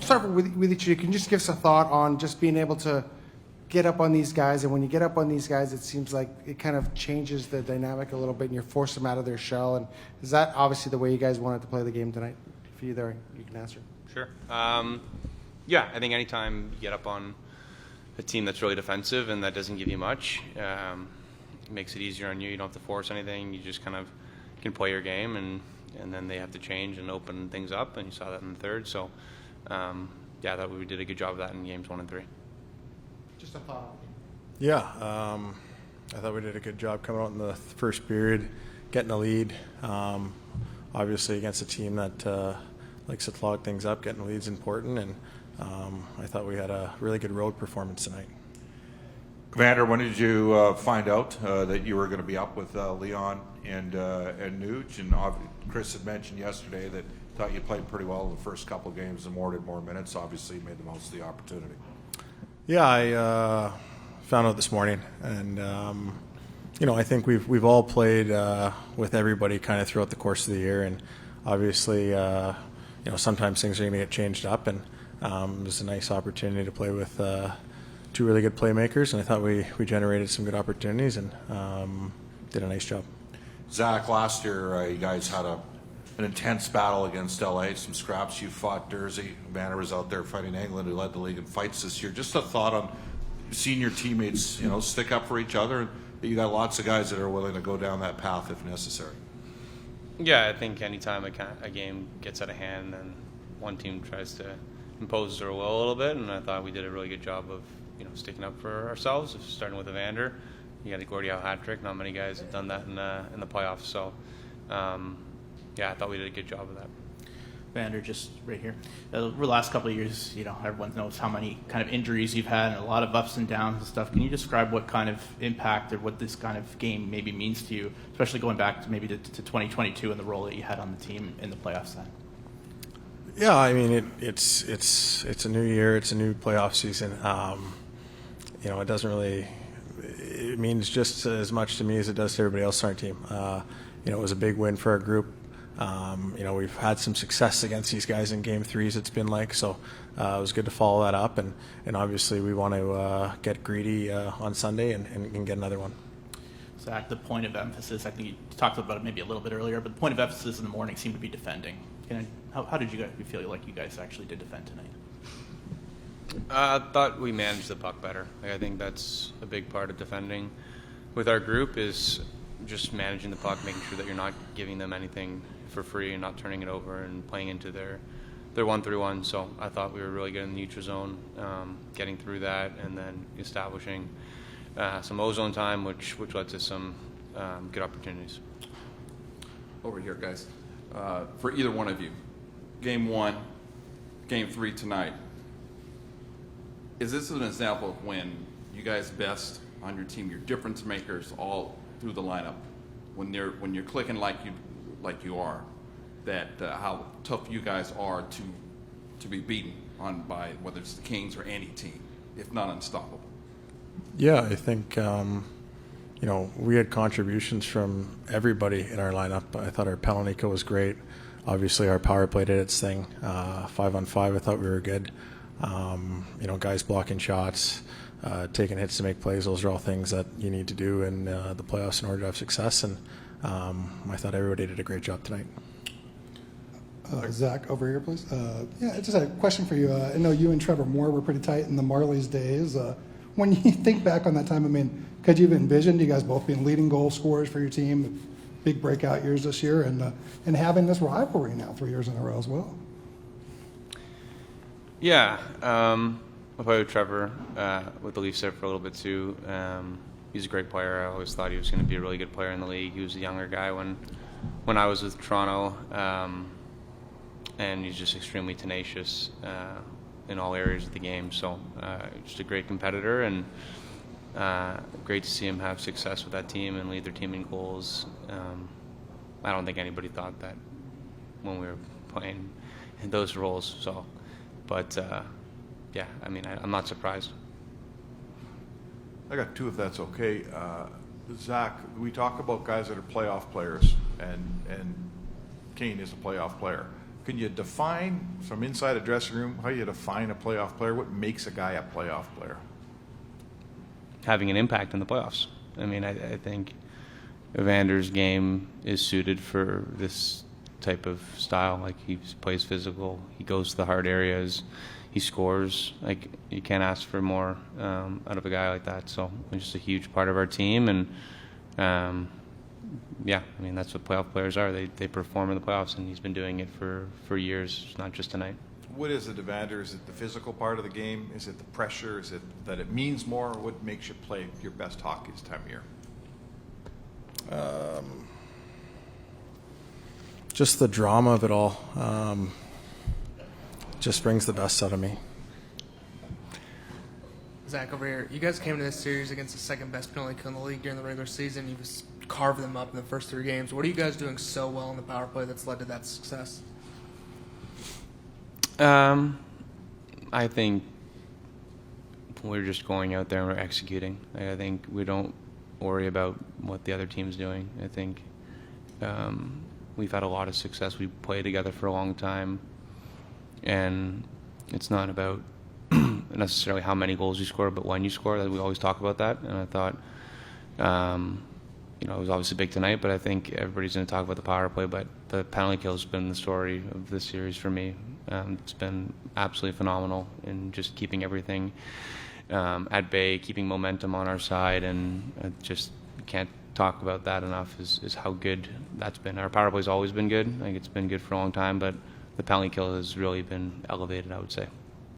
start with each of you. Can you just give us a thought on just being able to get up on these guys, and when you get up on these guys, it seems like it kind of changes the dynamic a little bit, and you force them out of their shell. And is that obviously the way you guys wanted to play the game tonight? If you there, you can answer. Sure. Yeah, I think anytime you get up on a team that's really defensive and that doesn't give you much, it makes it easier on you. You don't have to force anything. You just kind of can play your game, and then they have to change and open things up, and you saw that in the third. So, yeah, I thought we did a good job of that in games 1 and 3. Just a thought. Yeah, I thought we did a good job coming out in the first period, getting the lead. Obviously, against a team that likes to clog things up, getting the lead's important, and I thought we had a really good road performance tonight. Evander, when did you find out that you were going to be up with Leon and Nuge? And Chris had mentioned yesterday that thought you played pretty well in the first couple of games and wanted more minutes. Obviously, you made the most of the opportunity. Yeah, I found out this morning, and I think we've all played with everybody kind of throughout the course of the year, and obviously, sometimes things are going to get changed up, and it was a nice opportunity to play with two really good playmakers, and I thought we generated some good opportunities and did a nice job. Zach, last year you guys had an intense battle against LA, some scraps. You fought Jersey. Evander was out there fighting England, who led the league in fights this year. Just a thought on seeing your teammates, stick up for each other. You got lots of guys that are willing to go down that path if necessary. Yeah, I think anytime a game gets out of hand, then one team tries to impose their will a little bit, and I thought we did a really good job of sticking up for ourselves, starting with Evander. You got a Gordie Howe hat trick. Not many guys have done that in the playoffs. So, yeah, I thought we did a good job of that. Evander, just right here. Over the last couple of years, everyone knows how many kind of injuries you've had and a lot of ups and downs and stuff. Can you describe what kind of impact or what this kind of game maybe means to you, especially going back to maybe to 2022 and the role that you had on the team in the playoffs then? Yeah, I mean it's a new year, it's a new playoff season. It doesn't really. It means just as much to me as it does to everybody else on our team. It was a big win for our group. We've had some success against these guys in game threes, it's been like, so it was good to follow that up, and obviously we want to get greedy on Sunday and get another one. Zach, the point of emphasis, I think you talked about it maybe a little bit earlier, but the point of emphasis in the morning seemed to be defending. How did you feel like you guys actually did defend tonight? I thought we managed the puck better. I think that's a big part of defending with our group is just managing the puck, making sure that you're not giving them anything for free and not turning it over and playing into their 1-3-1. So I thought we were really good in the neutral zone, getting through that and then establishing some ozone time, which led to some good opportunities. Over here, guys. For either one of you, Game 1, Game 3 tonight, is this an example of when you guys best on your team, your difference makers all through the lineup, when you're clicking like you are, that how tough you guys are to be beaten on by whether it's the Kings or any team, if not unstoppable? Yeah, I think we had contributions from everybody in our lineup. I thought our Palanica was great. Obviously, our power play did its thing. 5-on-5, I thought we were good. Guys blocking shots, taking hits to make plays, those are all things that you need to do in the playoffs in order to have success, and I thought everybody did a great job tonight. Zach, over here, please. Yeah, just a question for you. I know you and Trevor Moore were pretty tight in the Marlies days. When you think back on that time, could you have envisioned you guys both being leading goal scorers for your team, big breakout years this year, and having this rivalry now 3 years in a row as well? Yeah, I played with Trevor with the Leafs there for a little bit too. He's a great player. I always thought he was going to be a really good player in the league. He was a younger guy when I was with Toronto, and he's just extremely tenacious in all areas of the game. So just a great competitor, and great to see him have success with that team and lead their team in goals. I don't think anybody thought that when we were playing in those roles. So. But, yeah, I'm not surprised. I got two, if that's okay. Zach, we talk about guys that are playoff players, and Kane is a playoff player. Can you define from inside a dressing room how you define a playoff player? What makes a guy a playoff player? Having an impact in the playoffs. I mean, I think Evander's game is suited for this type of style. Like, he plays physical, he goes to the hard areas, he scores. Like, you can't ask for more out of a guy like that. So he's just a huge part of our team, and yeah, I mean, that's what playoff players are. They perform in the playoffs, and he's been doing it for years, not just tonight. What is it, Evander? Is it the physical part of the game? Is it the pressure? Is it that it means more? What makes you play your best hockey this time of year? Just the drama of it all. Just brings the best out of me. Zach, over here. You guys came into this series against the second best penalty kill in the league during the regular season. You just carved them up in the first 3 games. What are you guys doing so well in the power play that's led to that success? I think we're just going out there and we're executing. I think we don't worry about what the other team's doing. I think we've had a lot of success. We played together for a long time, and it's not about necessarily how many goals you score, but when you score. We always talk about that, and I thought, it was obviously big tonight, but I think everybody's going to talk about the power play. But the penalty kill has been the story of this series for me. It's been absolutely phenomenal in just keeping everything at bay, keeping momentum on our side, and I just can't talk about that enough is how good that's been. Our power play's always been good. I think it's been good for a long time, but the penalty kill has really been elevated, I would say.